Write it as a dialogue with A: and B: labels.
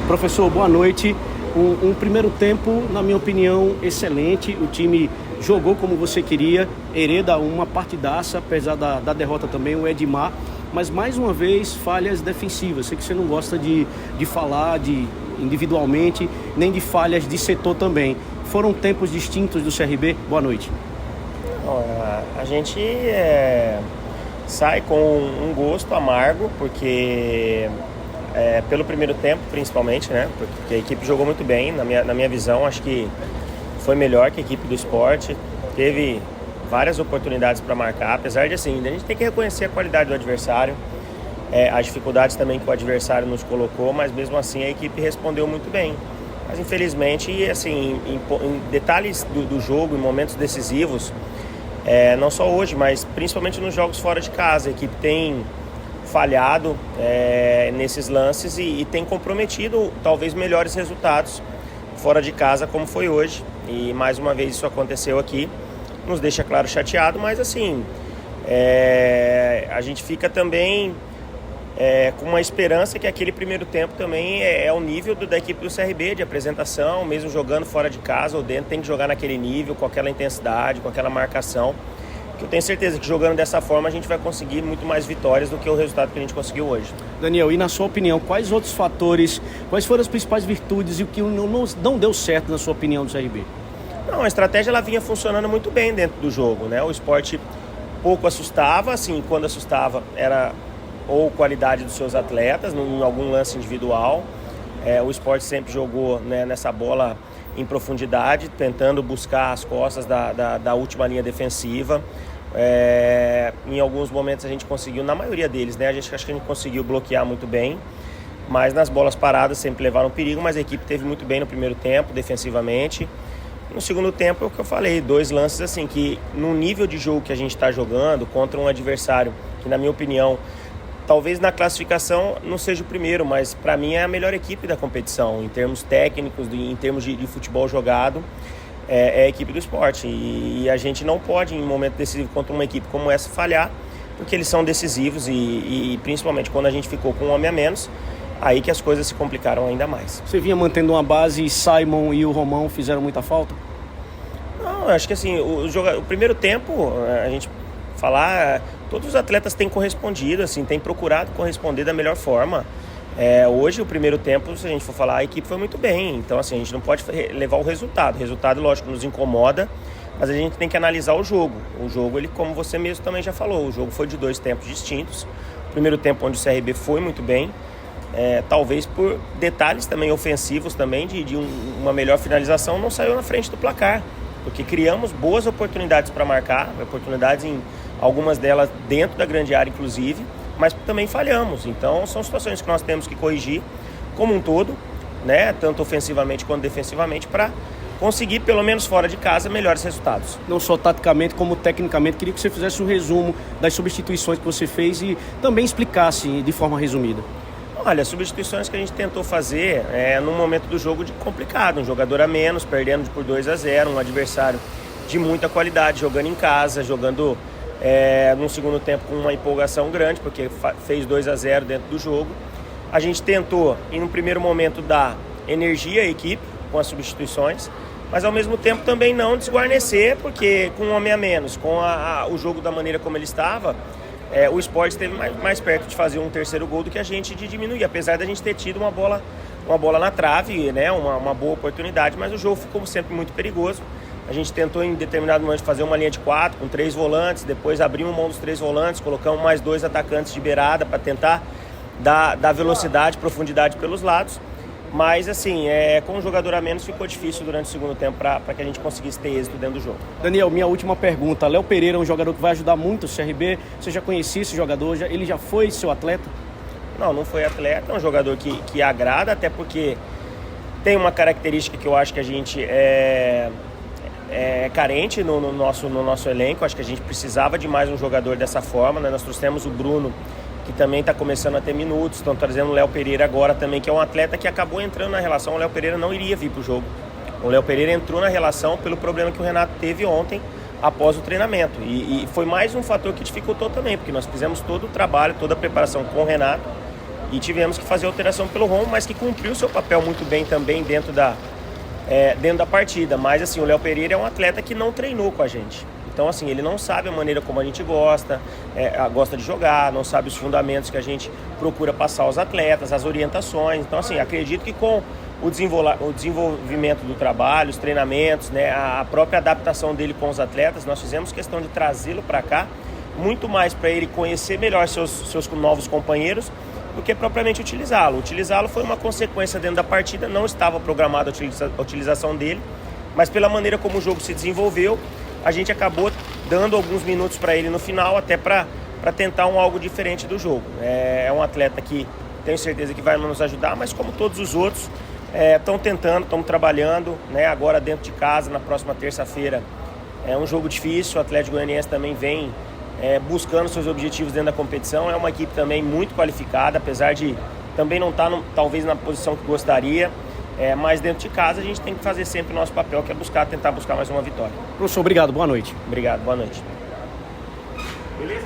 A: Professor, boa noite. Um primeiro tempo, na minha opinião, excelente. O time jogou como você queria. Hereda uma partidaça, apesar da derrota também, o Edmar. Mas, mais uma vez, falhas defensivas. Sei que você não gosta de falar individualmente, nem de falhas de setor também. Foram tempos distintos do CRB? Boa noite.
B: A gente sai com um gosto amargo, porque pelo primeiro tempo, principalmente, né? Porque a equipe jogou muito bem, na minha visão. Acho que foi melhor que a equipe do Sport. Teve várias oportunidades para marcar, apesar de, assim, a gente tem que reconhecer a qualidade do adversário, as dificuldades também que o adversário nos colocou, mas mesmo assim a equipe respondeu muito bem. Mas infelizmente, assim, em detalhes do jogo, em momentos decisivos, não só hoje, mas principalmente nos jogos fora de casa, a equipe tem falhado nesses lances e tem comprometido talvez melhores resultados fora de casa, como foi hoje. E mais uma vez isso aconteceu aqui, nos deixa, claro, chateado, mas assim, a gente fica também com uma esperança que aquele primeiro tempo também é o nível da equipe do CRB, de apresentação, mesmo jogando fora de casa ou dentro, tem que jogar naquele nível, com aquela intensidade, com aquela marcação, que eu tenho certeza que jogando dessa forma a gente vai conseguir muito mais vitórias do que o resultado que a gente conseguiu hoje.
A: Daniel, e na sua opinião, quais outros fatores, quais foram as principais virtudes e o que não deu certo na sua opinião do CRB?
B: Não, a estratégia ela vinha funcionando muito bem dentro do jogo, né? O Sport pouco assustava, assim, quando assustava era ou qualidade dos seus atletas, em algum lance individual. O Sport sempre jogou, né, nessa bola em profundidade, tentando buscar as costas da última linha defensiva. Em alguns momentos a gente conseguiu, na maioria deles, né, acho que a gente conseguiu bloquear muito bem, mas nas bolas paradas sempre levaram perigo, mas a equipe teve muito bem no primeiro tempo, defensivamente. No segundo tempo é o que eu falei, 2 lances assim, que no nível de jogo que a gente está jogando contra um adversário que, na minha opinião, talvez na classificação não seja o primeiro, mas para mim é a melhor equipe da competição, em termos técnicos, em termos de futebol jogado, é a equipe do Sport. E a gente não pode, em um momento decisivo contra uma equipe como essa, falhar, porque eles são decisivos e principalmente quando a gente ficou com um homem a menos, aí que as coisas se complicaram ainda mais.
A: Você vinha mantendo uma base e Simon e o Romão fizeram muita falta?
B: Não, acho que assim, o primeiro tempo, a gente falar, todos os atletas têm correspondido, assim, têm procurado corresponder da melhor forma. Hoje, o primeiro tempo, se a gente for falar, a equipe foi muito bem. Então, assim, a gente não pode levar o resultado. O resultado, lógico, nos incomoda, mas a gente tem que analisar o jogo. O jogo, ele, como você mesmo também já falou, o jogo foi de 2 tempos distintos. O primeiro tempo, onde o CRB foi muito bem, talvez por detalhes também ofensivos também, de uma melhor finalização, não saiu na frente do placar, porque criamos boas oportunidades para marcar, oportunidades em algumas delas dentro da grande área, inclusive, mas também falhamos. Então, são situações que nós temos que corrigir como um todo, né, tanto ofensivamente quanto defensivamente, para conseguir, pelo menos fora de casa, melhores resultados.
A: Não só taticamente, como tecnicamente. Queria que você fizesse um resumo das substituições que você fez e também explicasse de forma resumida.
B: Olha, as substituições que a gente tentou fazer num momento do jogo complicado, um jogador a menos, perdendo por 2-0, um adversário de muita qualidade, jogando em casa, jogando no segundo tempo com uma empolgação grande, porque fez 2-0 dentro do jogo. A gente tentou, em um primeiro momento, dar energia à equipe com as substituições, mas ao mesmo tempo também não desguarnecer, porque com um homem a menos, com o jogo da maneira como ele estava, o Sport esteve mais perto de fazer um terceiro gol do que a gente de diminuir, apesar da gente ter tido uma bola na trave, né, uma boa oportunidade, mas o jogo ficou sempre muito perigoso. A gente tentou em determinado momento fazer uma linha de 4 com 3 volantes, depois abrimos mão dos 3 volantes, colocamos mais 2 atacantes de beirada para tentar dar velocidade, profundidade pelos lados. Mas assim, com um jogador a menos ficou difícil durante o segundo tempo para que a gente conseguisse ter êxito dentro do jogo.
A: Daniel, minha última pergunta. Léo Pereira é um jogador que vai ajudar muito o CRB. Você já conhecia esse jogador? Ele já foi seu atleta?
B: Não foi atleta. É um jogador que agrada, até porque tem uma característica que eu acho que a gente é carente no nosso elenco. Acho que a gente precisava de mais um jogador dessa forma, né? Nós trouxemos o Bruno, que também está começando a ter minutos. Estão trazendo o Léo Pereira agora também, que é um atleta que acabou entrando na relação. O Léo Pereira não iria vir para o jogo. O Léo Pereira entrou na relação pelo problema que o Renato teve ontem após o treinamento. E foi mais um fator que dificultou também, porque nós fizemos todo o trabalho, toda a preparação com o Renato, e tivemos que fazer alteração pelo Romo, mas que cumpriu seu papel muito bem também dentro da partida. Mas assim, o Léo Pereira é um atleta que não treinou com a gente. Então assim, ele não sabe a maneira como a gente gosta de jogar, não sabe os fundamentos que a gente procura passar aos atletas, as orientações. Então assim, acredito que com o desenvolvimento do trabalho, os treinamentos, né, a própria adaptação dele com os atletas, nós fizemos questão de trazê-lo para cá, muito mais para ele conhecer melhor seus novos companheiros do que propriamente utilizá-lo. Utilizá-lo foi uma consequência dentro da partida, não estava programada a utilização dele, mas pela maneira como o jogo se desenvolveu, a gente acabou dando alguns minutos para ele no final, até para tentar algo diferente do jogo. É um atleta que tenho certeza que vai nos ajudar, mas como todos os outros, estão tentando, estão trabalhando, né? Agora dentro de casa, na próxima terça-feira, é um jogo difícil, o Atlético Goianiense também vem buscando seus objetivos dentro da competição, é uma equipe também muito qualificada, apesar de também não estar talvez na posição que gostaria, mas dentro de casa a gente tem que fazer sempre o nosso papel, que é tentar buscar mais uma vitória.
A: Professor, obrigado, boa noite.
B: Obrigado, boa noite.
A: Beleza?